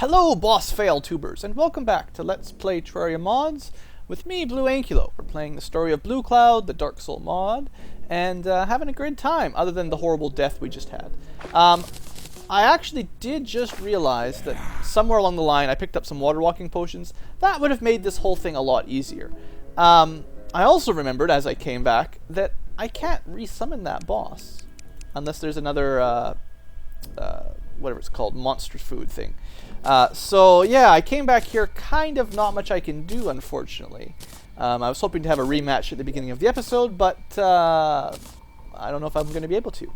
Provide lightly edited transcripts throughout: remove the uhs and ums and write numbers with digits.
Hello, boss fail tubers, and welcome back to Let's Play Terraria mods with me, BlueAnkylo. We're playing the story of Blue Cloud, the Dark Soul mod, and having a good time, other than the horrible death we just had. I actually did just realize that somewhere along the line I picked up some water walking potions. That would have made this whole thing a lot easier. I also remembered, as I came back, that I can't resummon that boss unless there's another, whatever it's called, monster food thing. So yeah, I came back here, kind of not much I can do, unfortunately. I was hoping to have a rematch at the beginning of the episode, but I don't know if I'm going to be able to.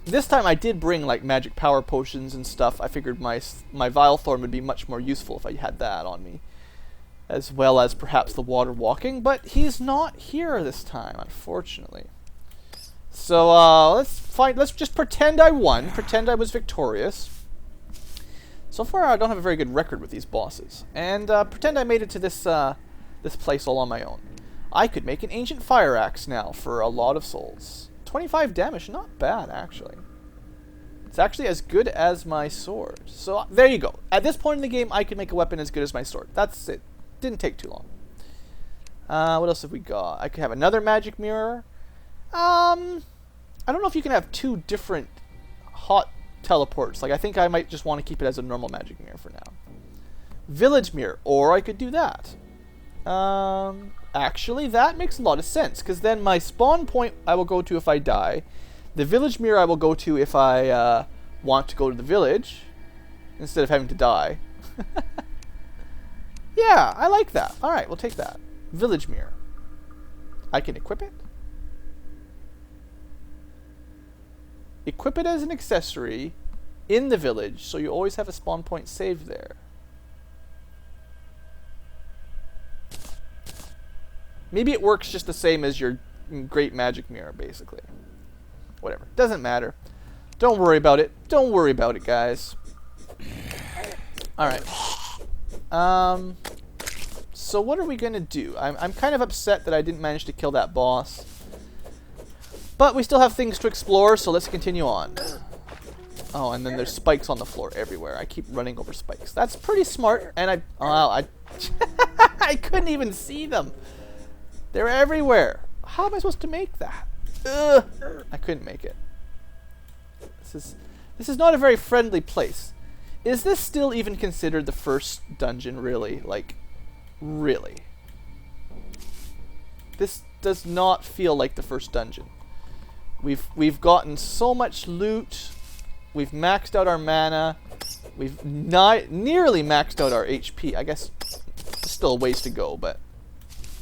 This time I did bring like magic power potions and stuff. I figured my Vile Thorn would be much more useful if I had that on me, as well as perhaps the water walking, but he's not here this time, unfortunately. So let's just pretend I won, pretend I was victorious. So far I don't have a very good record with these bosses, and pretend I made it to this place all on my own. I could make an ancient fire axe now for a lot of souls. 25 damage, not bad actually. It's actually as good as my sword. So there you go. At this point in the game I could make a weapon as good as my sword. That's it. Didn't take too long. What else have we got? I could have another magic mirror. I don't know if you can have two different hot teleports. Like, I think I might just want to keep it as a normal magic mirror for now. Village mirror, or I could do that. Actually, that makes a lot of sense, because then my spawn point I will go to if I die. The village mirror I will go to if I want to go to the village, instead of having to die. Yeah, I like that. Alright, we'll take that. Village mirror. I can equip it. Equip it as an accessory in the village, so you always have a spawn point saved there. Maybe it works just the same as your great magic mirror, basically. Whatever. Doesn't matter. Don't worry about it. Don't worry about it, guys. Alright. So what are we going to do? I'm kind of upset that I didn't manage to kill that boss. But we still have things to explore, so let's continue on. Oh, and then there's spikes on the floor everywhere. I keep running over spikes. That's pretty smart, and I couldn't even see them. They're everywhere. How am I supposed to make that? Ugh. I couldn't make it. This is not a very friendly place. Is this still even considered the first dungeon, really? Like, really? This does not feel like the first dungeon. We've gotten so much loot. We've maxed out our mana. We've nearly maxed out our HP. I guess there's still a ways to go, but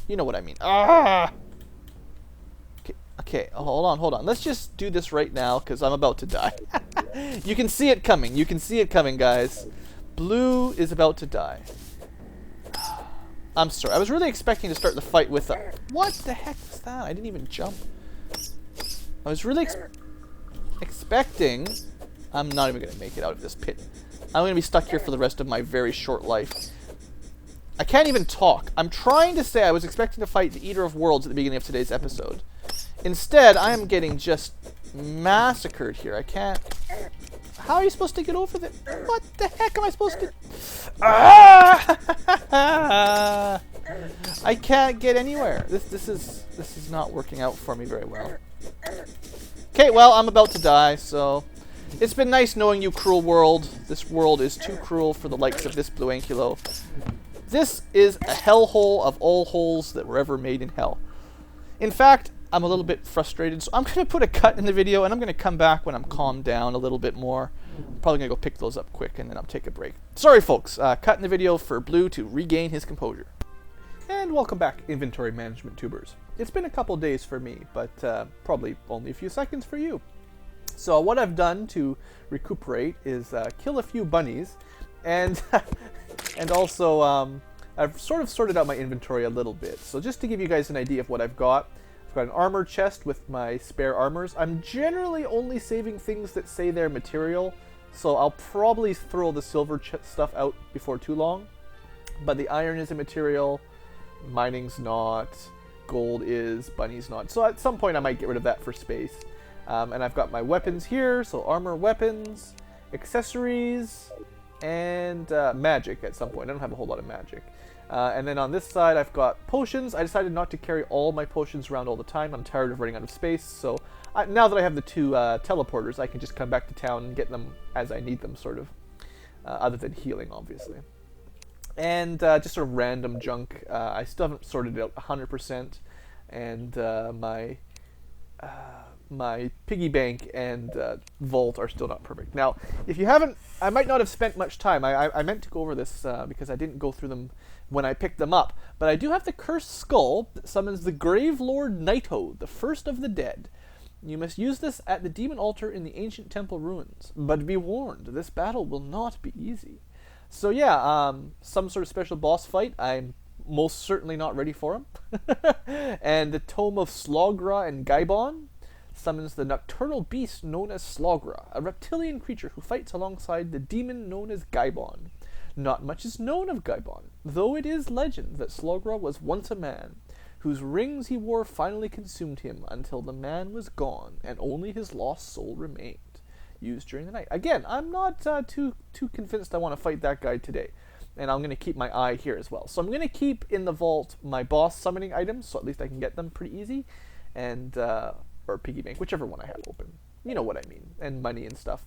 you know what I mean. Ah! Okay. Oh, hold on. Let's just do this right now, because I'm about to die. You can see it coming. You can see it coming, guys. Blue is about to die. I'm sorry. I was really expecting to start the fight with a... What the heck was that? I didn't even jump. I was really expecting... I'm not even going to make it out of this pit. I'm going to be stuck here for the rest of my very short life. I can't even talk. I'm trying to say I was expecting to fight the Eater of Worlds at the beginning of today's episode. Instead, I am getting just massacred here. I can't... How are you supposed to get over there? What the heck am I supposed to... Ah! I can't get anywhere. This is not working out for me very well. Okay, well, I'm about to die, so... It's been nice knowing you, cruel world. This world is too cruel for the likes of this BlueAnkylo. This is a hellhole of all holes that were ever made in hell. In fact, I'm a little bit frustrated, so I'm going to put a cut in the video, and I'm going to come back when I'm calmed down a little bit more. I'm probably going to go pick those up quick, and then I'll take a break. Sorry, folks. Cut in the video for Blue to regain his composure. And welcome back, inventory management tubers. It's been a couple days for me, but probably only a few seconds for you. So what I've done to recuperate is kill a few bunnies, and and also I've sort of sorted out my inventory a little bit. So just to give you guys an idea of what I've got an armor chest with my spare armors. I'm generally only saving things that say they're material, so I'll probably throw the silver stuff out before too long. But the iron is a material, mining's not, gold is, bunny's not. So at some point I might get rid of that for space. And I've got my weapons here, so armor, weapons, accessories, and magic at some point. I don't have a whole lot of magic. And then on this side, I've got potions. I decided not to carry all my potions around all the time. I'm tired of running out of space, so now that I have the 2 teleporters, I can just come back to town and get them as I need them, sort of. Other than healing, obviously. And just sort of random junk. I still haven't sorted it out 100%. And my piggy bank and vault are still not perfect. Now, if you haven't, I might not have spent much time. I meant to go over this because I didn't go through them when I picked them up. But I do have the cursed skull that summons the Grave Lord Naito, the first of the dead. You must use this at the demon altar in the ancient temple ruins. But be warned, this battle will not be easy. So yeah, some sort of special boss fight. I'm most certainly not ready for him. And the Tome of Slogra and Gaibon summons the nocturnal beast known as Slogra, a reptilian creature who fights alongside the demon known as Gaibon. Not much is known of Gaibon, though it is legend that Slogra was once a man, whose rings he wore finally consumed him until the man was gone and only his lost soul remained, used during the night. Again, I'm not too convinced I want to fight that guy today, and I'm going to keep my eye here as well. So I'm going to keep in the vault my boss summoning items, so at least I can get them pretty easy, and or piggy bank, whichever one I have open. You know what I mean, and money and stuff.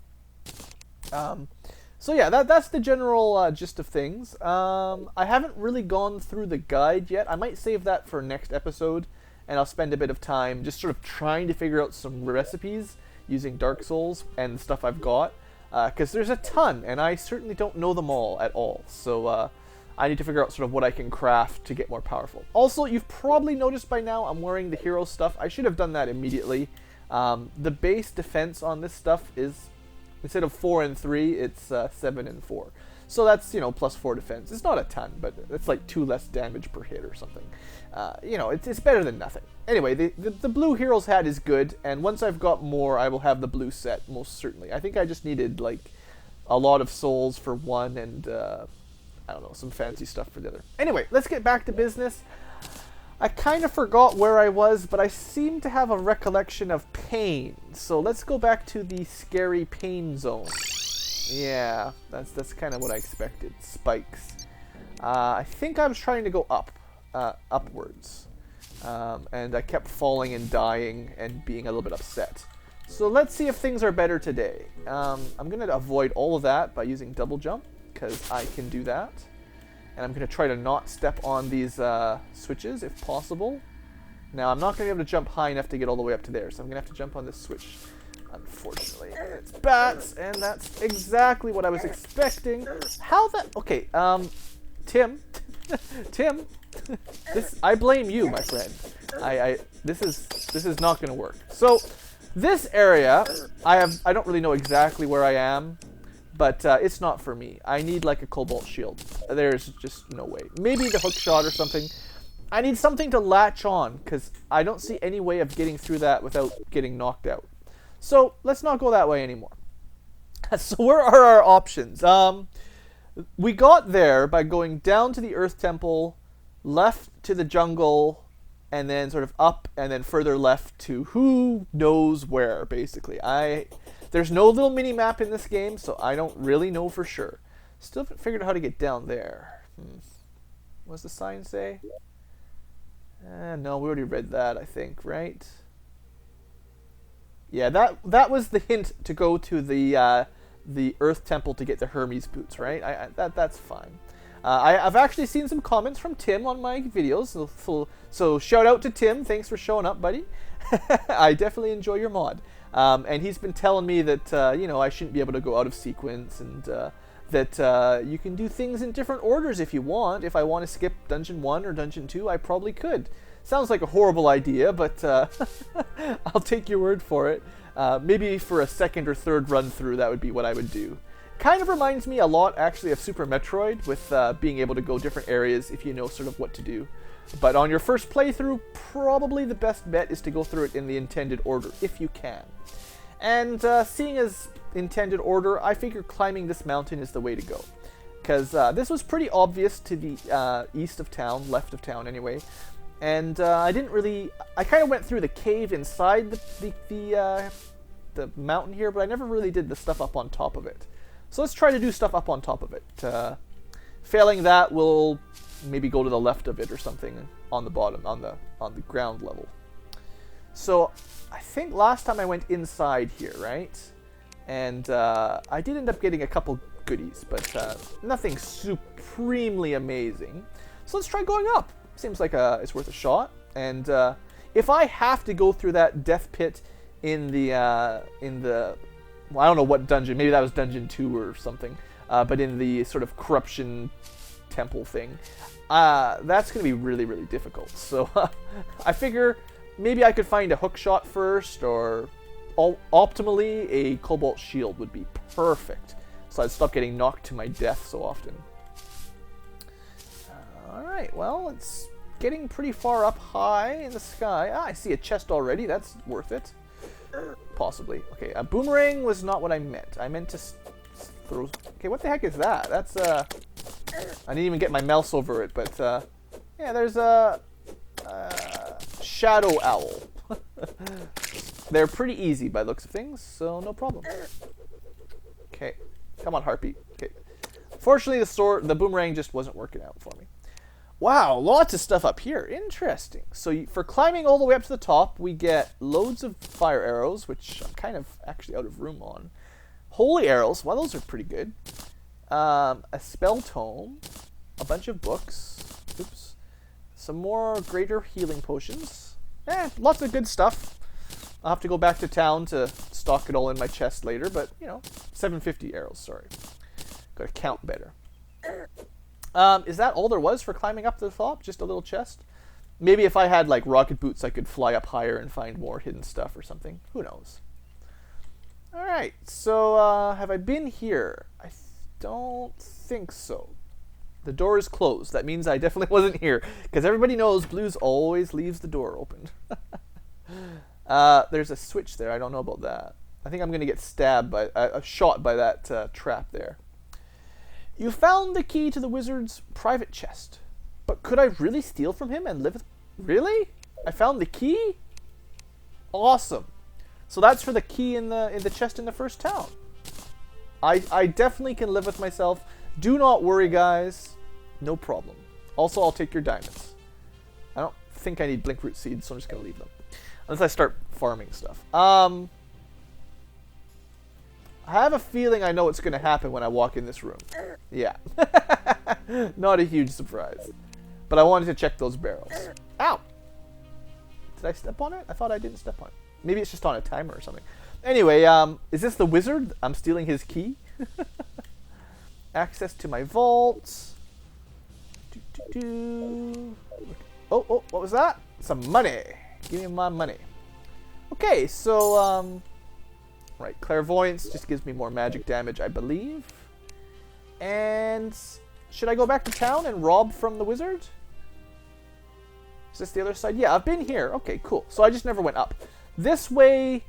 So yeah, that's the general gist of things. I haven't really gone through the guide yet. I might save that for next episode, and I'll spend a bit of time just sort of trying to figure out some recipes using Dark Souls and the stuff I've got, because there's a ton, and I certainly don't know them all at all. So I need to figure out sort of what I can craft to get more powerful. Also, you've probably noticed by now I'm wearing the hero stuff. I should have done that immediately. The base defense on this stuff is, instead of 4 and 3, it's 7 and 4. So that's, plus 4 defense. It's not a ton, but it's like 2 less damage per hit or something. It's better than nothing. Anyway, the blue hero's hat is good, and once I've got more, I will have the blue set, most certainly. I think I just needed, like, a lot of souls for one, and, I don't know, some fancy stuff for the other. Anyway, let's get back to business. I kind of forgot where I was, but I seem to have a recollection of pain. So let's go back to the scary pain zone. Yeah, that's kind of what I expected. Spikes. I think I was trying to go upwards. And I kept falling and dying and being a little bit upset. So let's see if things are better today. I'm going to avoid all of that by using double jump, because I can do that. And I'm going to try to not step on these switches if possible. Now, I'm not going to be able to jump high enough to get all the way up to there, so I'm going to have to jump on this switch. Unfortunately, it's bats, and that's exactly what I was expecting. How that... Okay, Tim. Tim. I blame you, my friend. This is not going to work. So, this area, I don't really know exactly where I am. But it's not for me. I need like a cobalt shield. There's just no way. Maybe the hook shot or something. I need something to latch on, because I don't see any way of getting through that without getting knocked out. So let's not go that way anymore. So where are our options? We got there by going down to the Earth Temple, left to the jungle, and then sort of up, and then further left to who knows where, basically. There's no little mini-map in this game, so I don't really know for sure. Still haven't figured out how to get down there. What does the sign say? No, we already read that, I think, right? Yeah, that was the hint to go to the Earth Temple to get the Hermes boots, right? That's fine. I've actually seen some comments from Tim on my videos, so shout out to Tim. Thanks for showing up, buddy. I definitely enjoy your mod. And he's been telling me that, I shouldn't be able to go out of sequence, and that you can do things in different orders if you want. If I want to skip Dungeon 1 or Dungeon 2, I probably could. Sounds like a horrible idea, but I'll take your word for it. Maybe for a second or third run through, that would be what I would do. Kind of reminds me a lot, actually, of Super Metroid, with being able to go different areas if you know sort of what to do. But on your first playthrough, probably the best bet is to go through it in the intended order, if you can. And seeing as intended order, I figure climbing this mountain is the way to go. Because this was pretty obvious to the east of town, left of town anyway. And I kind of went through the cave inside the mountain here, but I never really did the stuff up on top of it. So let's try to do stuff up on top of it. Failing that, we'll maybe go to the left of it or something on the bottom, on the ground level. So I think last time I went inside here, right? And I did end up getting a couple goodies, but nothing supremely amazing. So let's try going up. Seems like it's worth a shot. And if I have to go through that death pit in the well, I don't know what dungeon, maybe that was dungeon 2 or something, but in the sort of corruption temple thing, that's going to be really, really difficult. So I figure maybe I could find a hook shot first, or optimally a cobalt shield would be perfect, so I'd stop getting knocked to my death so often. Alright, well, it's getting pretty far up high in the sky. I see a chest already, that's worth it. Possibly. Okay, a boomerang was not what I meant. I meant to throw... Okay, what the heck is that? That's, I didn't even get my mouse over it, but, yeah, there's a shadow owl. They're pretty easy by the looks of things, so no problem. Okay, come on, Harpy. Okay. Fortunately, the boomerang just wasn't working out for me. Wow, lots of stuff up here. Interesting. So for climbing all the way up to the top, we get loads of fire arrows, which I'm kind of actually out of room on. Holy arrows. Well, those are pretty good. A spell tome. A bunch of books. Oops. Some more greater healing potions. Lots of good stuff. I'll have to go back to town to stock it all in my chest later, but, you know, 750 arrows, sorry. Gotta count better. Is that all there was for climbing up to the top? Just a little chest? Maybe if I had, like, rocket boots, I could fly up higher and find more hidden stuff or something. Who knows? Alright, so, have I been here? I don't think so. The door is closed. That means I definitely wasn't here, because everybody knows Blues always leaves the door open. There's a switch there. I don't know about that. I think I'm going to get stabbed by, shot by that trap there. You found the key to the wizard's private chest. But could I really steal from him and live with... Really? I found the key? Awesome. So that's for the key in the chest in the first town. I definitely can live with myself. Do not worry, guys. No problem. Also, I'll take your diamonds. I don't think I need blinkroot seeds, so I'm just going to leave them. Unless I start farming stuff. I have a feeling I know what's going to happen when I walk in this room. Yeah. Not a huge surprise. But I wanted to check those barrels. Ow! Did I step on it? I thought I didn't step on it. Maybe it's just on a timer or something. Anyway, is this the wizard? I'm stealing his key. Access to my vault. Oh, what was that? Some money. Give me my money. Okay, so, right, clairvoyance just gives me more magic damage, I believe. And should I go back to town and rob from the wizard? Is this the other side? Yeah, I've been here. Okay, cool. So I just never went up. This way,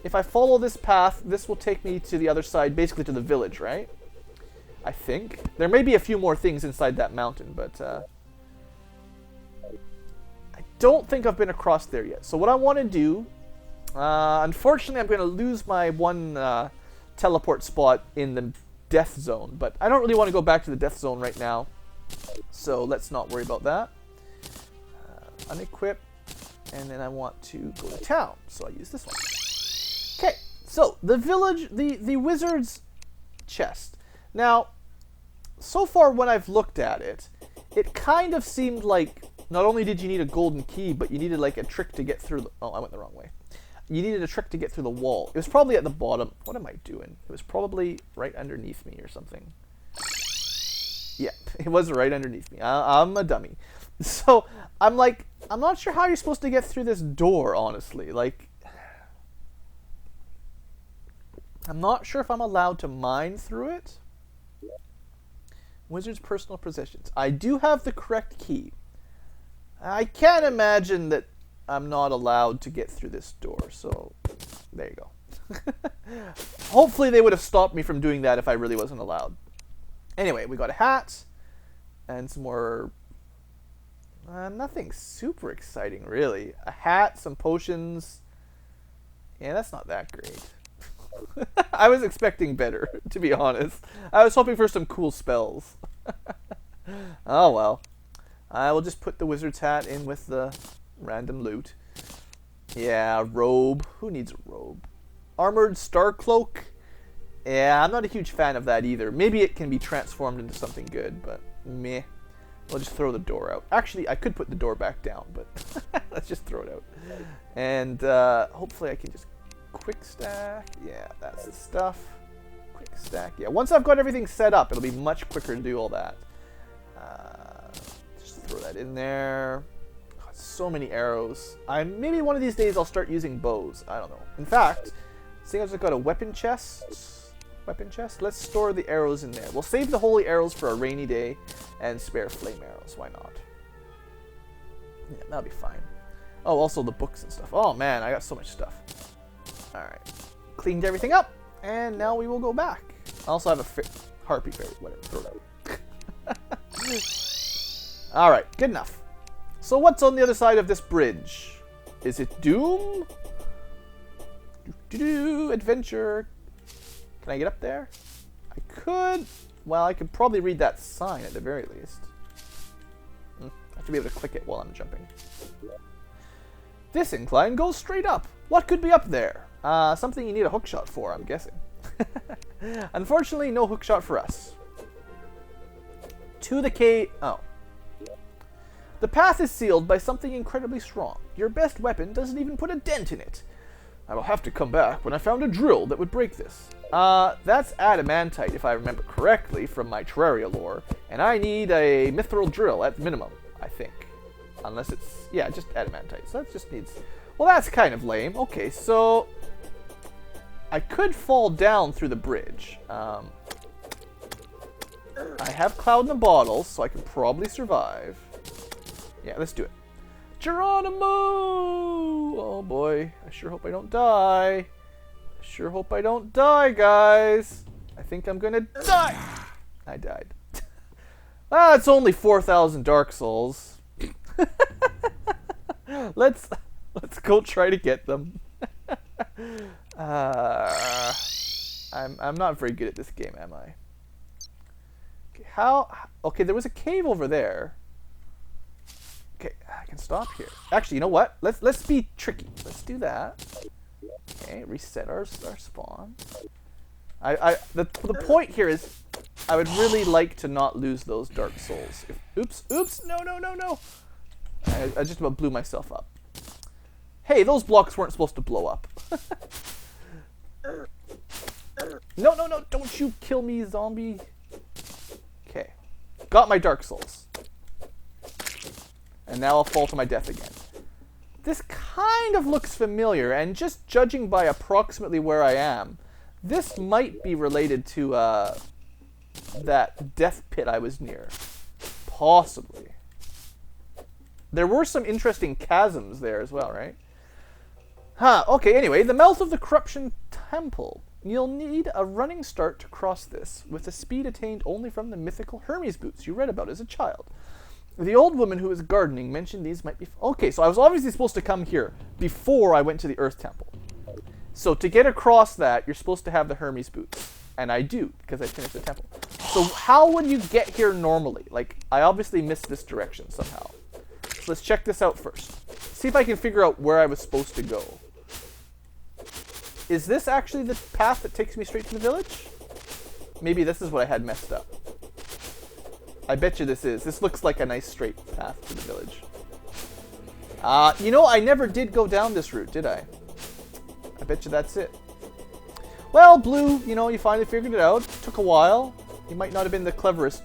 if I follow this path, this will take me to the other side, basically to the village, right? I think. There may be a few more things inside that mountain, but I don't think I've been across there yet. So what I want to do, unfortunately I'm going to lose my one teleport spot in the death zone, but I don't really want to go back to the death zone right now, so let's not worry about that. Unequip, and then I want to go to town, so I use this one. Okay, so the village, the wizard's chest. Now, so far when I've looked at it, it kind of seemed like not only did you need a golden key, but you needed like a trick to get through the... Oh, I went the wrong way. You needed a trick to get through the wall. It was probably at the bottom. What am I doing? It was probably right underneath me or something. Yeah, it was right underneath me. I'm a dummy. So, I'm like, I'm not sure how you're supposed to get through this door, honestly. Like, I'm not sure if I'm allowed to mine through it. Wizard's personal possessions. I do have the correct key. I can't imagine that I'm not allowed to get through this door, so there you go. Hopefully they would have stopped me from doing that if I really wasn't allowed. Anyway, we got a hat and some more... nothing super exciting, really. A hat, some potions. Yeah, that's not that great. I was expecting better, to be honest. I was hoping for some cool spells. Oh well. I will just put the wizard's hat in with the random loot. Yeah, robe. Who needs a robe? Armored star cloak. Yeah, I'm not a huge fan of that either. Maybe it can be transformed into something good, but meh. We'll just throw the door out. Actually, I could put the door back down, but let's just throw it out. And hopefully I can just quick stack. Yeah, that's the stuff. Quick stack. Yeah, once I've got everything set up, it'll be much quicker to do all that. Just throw that in there. Oh, so many arrows. Maybe one of these days I'll start using bows. I don't know. In fact, seeing as I've got a weapon chest, let's store the arrows in there. We'll save the holy arrows for a rainy day and spare flame arrows. Why not? Yeah, that'll be fine. Oh, also the books and stuff. Oh man, I got so much stuff. Alright. Cleaned everything up, and now we will go back. I also have a harpy fairy. Whatever, throw it out. Alright, good enough. So what's on the other side of this bridge? Is it doom? Adventure. Can I get up there? I could. Well, I could probably read that sign at the very least. I have to be able to click it while I'm jumping. This incline goes straight up. What could be up there? Something you need a hookshot for, I'm guessing. Unfortunately, no hookshot for us. To the cave. Oh. The path is sealed by something incredibly strong. Your best weapon doesn't even put a dent in it. I will have to come back when I found a drill that would break this. That's adamantite, if I remember correctly, from my Terraria lore. And I need a mithril drill at minimum, I think. Unless it's, yeah, just adamantite. So that just needs, well, that's kind of lame. Okay, so I could fall down through the bridge. I have Cloud in a bottle, so I could probably survive. Yeah, let's do it. Geronimo! Oh boy, I sure hope I don't die. I sure hope I don't die, guys. I think I'm gonna die. I died. It's only 4,000 Dark Souls. Let's go try to get them. I'm not very good at this game, am I? Okay, okay, there was a cave over there. Okay, I can stop here. Actually, you know what? Let's be tricky. Let's do that. Okay, reset our spawn. The point here is I would really like to not lose those Dark Souls. Oops, no. I just about blew myself up. Hey, those blocks weren't supposed to blow up. No, don't you kill me, zombie. Okay, got my Dark Souls. And now I'll fall to my death again. This kind of looks familiar, and just judging by approximately where I am, this might be related to that death pit I was near. Possibly. There were some interesting chasms there as well, right? Okay, anyway, the mouth of the Corruption Temple. You'll need a running start to cross this, with a speed attained only from the mythical Hermes boots you read about as a child. The old woman who was gardening mentioned these might be... Okay, so I was obviously supposed to come here before I went to the Earth Temple. So to get across that, you're supposed to have the Hermes boots. And I do, because I finished the temple. So how would you get here normally? Like, I obviously missed this direction somehow. So let's check this out first. See if I can figure out where I was supposed to go. Is this actually the path that takes me straight to the village? Maybe this is what I had messed up. I bet you this is. This looks like a nice straight path to the village. You know, I never did go down this route, did I? I bet you that's it. Well, Blue, you know, you finally figured it out. Took a while. You might not have been the cleverest.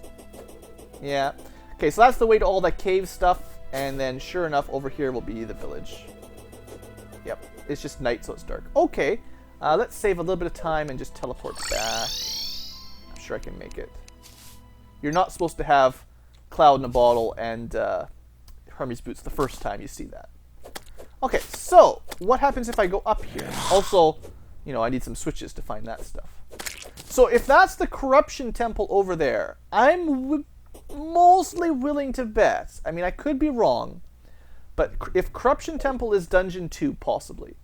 Yeah. Okay, so that's the way to all that cave stuff. And then, sure enough, over here will be the village. Yep. It's just night, so it's dark. Okay. Let's save a little bit of time and just teleport back. I'm sure I can make it. You're not supposed to have Cloud in a bottle and Hermes boots the first time you see that. Okay, so what happens if I go up here? Also, you know, I need some switches to find that stuff. So if that's the Corruption Temple over there, I'm mostly willing to bet. I mean, I could be wrong, but if Corruption Temple is Dungeon 2, possibly.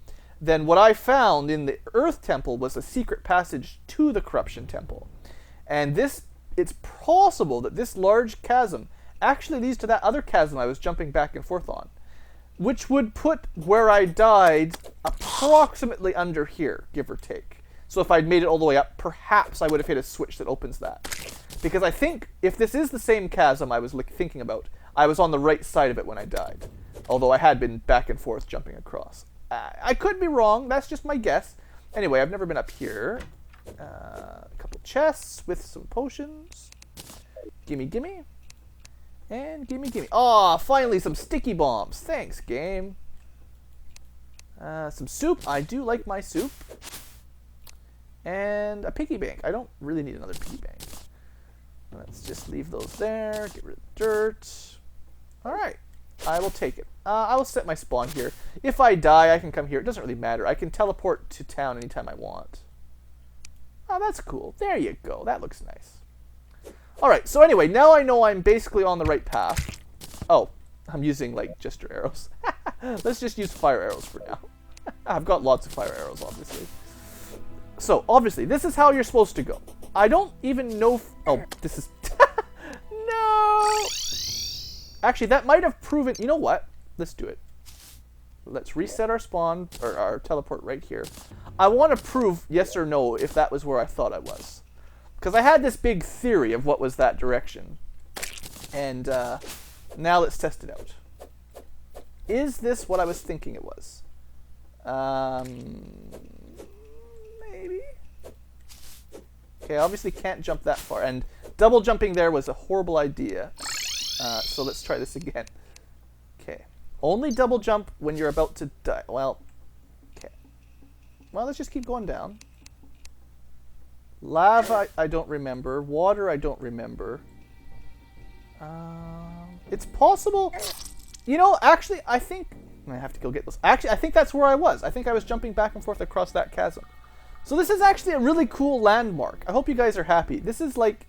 then what I found in the Earth Temple was a secret passage to the Corruption Temple. And this, it's possible that this large chasm actually leads to that other chasm I was jumping back and forth on, which would put where I died approximately under here, give or take. So if I'd made it all the way up, perhaps I would have hit a switch that opens that. Because I think if this is the same chasm I was thinking about, I was on the right side of it when I died. Although I had been back and forth jumping across. I could be wrong, that's just my guess. Anyway, I've never been up here. A couple chests with some potions. Gimme, gimme. And gimme, gimme. Aw, finally some sticky bombs. Thanks, game. Some soup. I do like my soup. And a piggy bank. I don't really need another piggy bank. Let's just leave those there. Get rid of the dirt. Alright. I will take it. I will set my spawn here. If I die, I can come here. It doesn't really matter. I can teleport to town anytime I want. Oh, that's cool. There you go. That looks nice. Alright, so anyway, now I know I'm basically on the right path. Oh, I'm using, like, jester arrows. Let's just use fire arrows for now. I've got lots of fire arrows, obviously. So, obviously, this is how you're supposed to go. I don't even know if... Oh, this is... No! Actually, that might have proven... You know what? Let's do it. Let's reset our spawn, or our teleport right here. I want to prove yes or no if that was where I thought I was. Because I had this big theory of what was that direction. And now let's test it out. Is this what I was thinking it was? Maybe? Okay, I obviously can't jump that far. And double jumping there was a horrible idea. So let's try this again. Okay. Only double jump when you're about to die. Well, okay. Well, let's just keep going down. Lava, I don't remember. Water, I don't remember. It's possible. You know, actually, I think... I have to go get those. Actually, I think that's where I was. I think I was jumping back and forth across that chasm. So this is actually a really cool landmark. I hope you guys are happy. This is like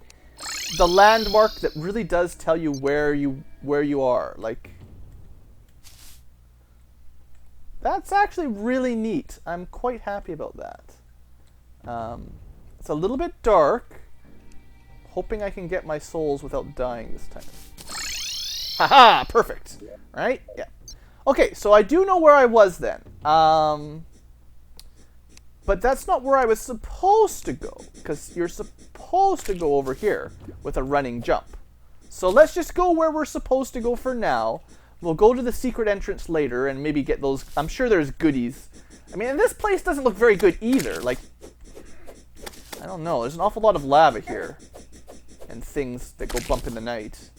the landmark that really does tell you where you are. Like, that's actually really neat. I'm quite happy about that. It's a little bit dark. Hoping I can get my souls without dying this time. Haha! Perfect. Right? Yeah. Okay, so I do know where I was then. But that's not where I was supposed to go. Because you're supposed to go over here with a running jump. So let's just go where we're supposed to go for now. We'll go to the secret entrance later and maybe get those... I'm sure there's goodies. I mean, and this place doesn't look very good either. Like, I don't know. There's an awful lot of lava here. And things that go bump in the night.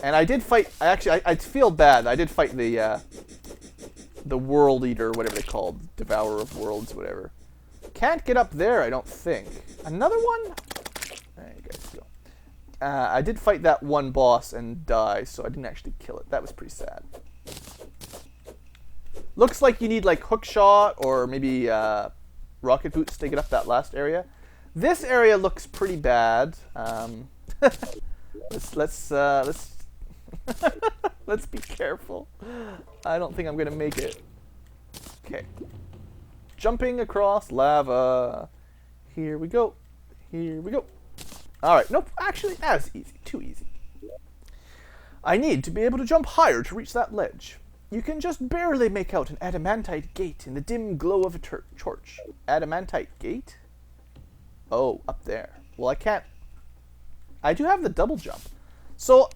And I did fight... I feel bad. I did fight the World Eater, whatever they called. Devourer of Worlds, whatever. Can't get up there, I don't think. Another one? There you guys go. I did fight that one boss and die, so I didn't actually kill it. That was pretty sad. Looks like you need, like, hook shot or maybe rocket boots to get up that last area. This area looks pretty bad. Let's let's be careful. I don't think I'm gonna make it. Okay. Jumping across lava. Here we go. Here we go. Alright, nope, actually, that's easy. Too easy. I need to be able to jump higher to reach that ledge. You can just barely make out an adamantite gate in the dim glow of a torch. Adamantite gate? Oh, up there. Well, I can't... I do have the double jump. So,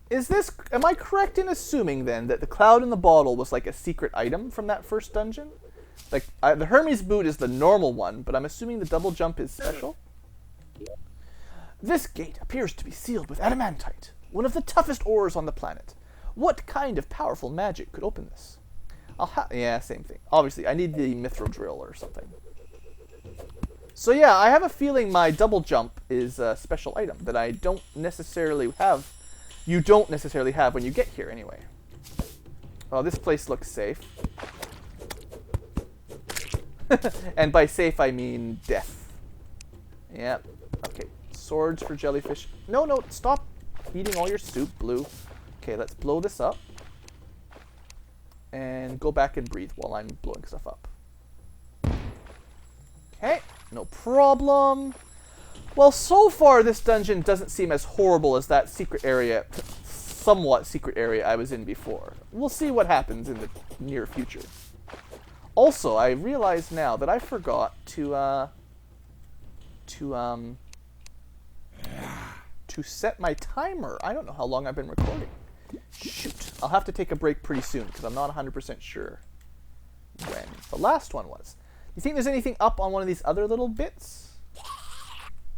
is this... Am I correct in assuming, then, that the cloud in the bottle was like a secret item from that first dungeon? Like, the Hermes boot is the normal one, but I'm assuming the double jump is special? This gate appears to be sealed with adamantite, one of the toughest ores on the planet. What kind of powerful magic could open this? Yeah, same thing. Obviously, I need the mithril drill or something. So yeah, I have a feeling my double jump is a special item that I don't necessarily have. You don't necessarily have when you get here, anyway. Oh, this place looks safe. And by safe, I mean death. Yep. Okay. Swords for jellyfish. No, no, stop eating all your soup, Blue. Okay, let's blow this up. and go back and breathe while I'm blowing stuff up. Okay, no problem. Well, so far this dungeon doesn't seem as horrible as that secret area, somewhat secret area I was in before. We'll see what happens in the near future. Also, I realize now that I forgot to set my timer. I don't know how long I've been recording. Shoot. I'll have to take a break pretty soon because I'm not 100% sure when the last one was. You think there's anything up on one of these other little bits?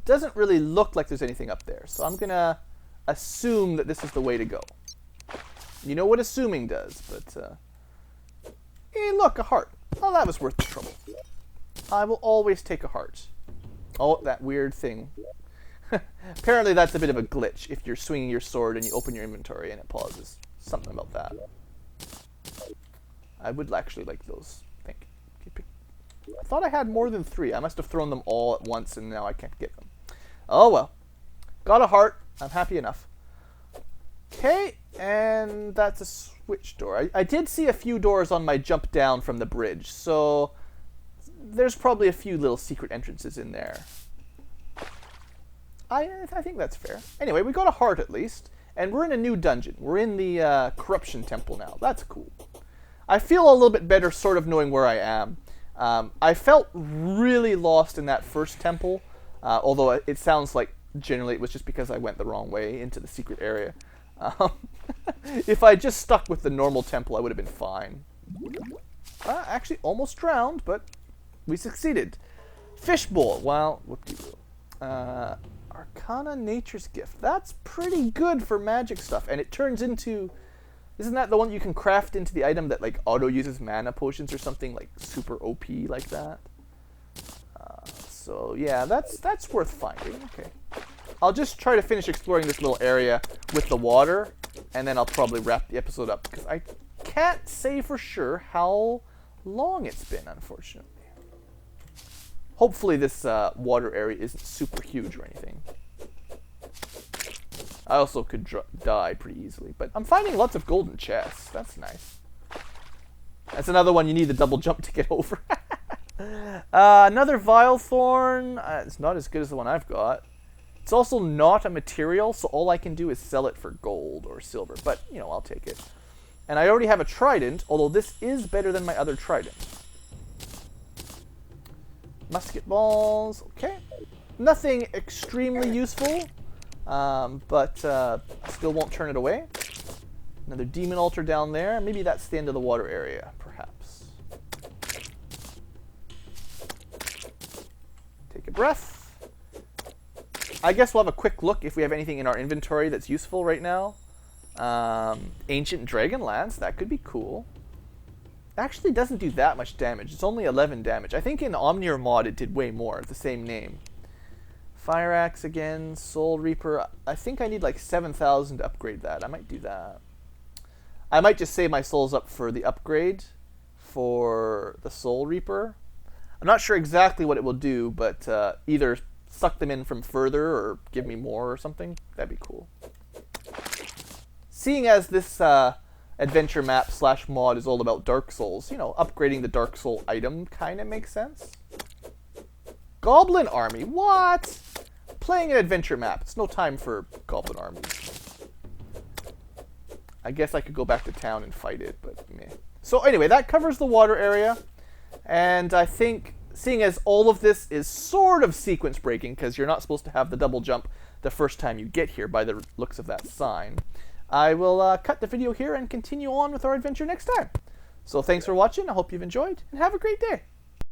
Doesn't really look like there's anything up there, so I'm gonna assume that this is the way to go. You know what assuming does, but hey, look, a heart. Oh, that was worth the trouble. I will always take a heart. Oh, that weird thing. Apparently that's a bit of a glitch if you're swinging your sword and you open your inventory and it pauses. Something about that. I would actually like those. I thought I had more than 3. I must have thrown them all at once and now I can't get them. Oh well. Got a heart. I'm happy enough. Okay, and that's a switch door. I did see a few doors on my jump down from the bridge, so there's probably a few little secret entrances in there. I think that's fair. Anyway, we got a heart at least, and we're in a new dungeon. We're in the Corruption Temple now. That's cool. I feel a little bit better sort of knowing where I am. I felt really lost in that first temple, although it sounds like generally it was just because I went the wrong way into the secret area. If I just stuck with the normal temple, I would have been fine. Actually, almost drowned, but we succeeded. Fishbowl. Well, whoop-de-doo. Arcana Nature's Gift. That's pretty good for magic stuff, and it turns into... Isn't that the one you can craft into the item that like auto uses mana potions or something like super OP like that? So yeah, that's worth finding. Okay, I'll just try to finish exploring this little area with the water, and then I'll probably wrap the episode up because I can't say for sure how long it's been, unfortunately. Hopefully this water area isn't super huge or anything. I also could die pretty easily, but I'm finding lots of golden chests. That's nice. That's another one you need the double jump to get over. Another Vile Thorn. It's not as good as the one I've got. It's also not a material, so all I can do is sell it for gold or silver, but, you know, I'll take it. And I already have a trident, although this is better than my other trident. Musket balls. Okay. Nothing extremely useful. But still won't turn it away. Another demon altar down there. Maybe that's the end of the water area, perhaps. Take a breath. I guess we'll have a quick look if we have anything in our inventory that's useful right now. Ancient Dragon Lance, that could be cool. Actually doesn't do that much damage. It's only 11 damage. I think in Omnior mod it did way more, the same name. Fire Axe again, Soul Reaper. I think I need like 7,000 to upgrade that. I might do that. I might just save my souls up for the upgrade for the Soul Reaper. I'm not sure exactly what it will do, but either suck them in from further or give me more or something. That'd be cool. Seeing as this adventure map / mod is all about Dark Souls, you know, upgrading the Dark Soul item kind of makes sense. Goblin Army? What? Playing an adventure map. It's no time for Goblin Armies. I guess I could go back to town and fight it, but meh. So anyway, that covers the water area. And I think, seeing as all of this is sort of sequence breaking, because you're not supposed to have the double jump the first time you get here by the looks of that sign, I will cut the video here and continue on with our adventure next time. So thanks for watching. I hope you've enjoyed, and have a great day.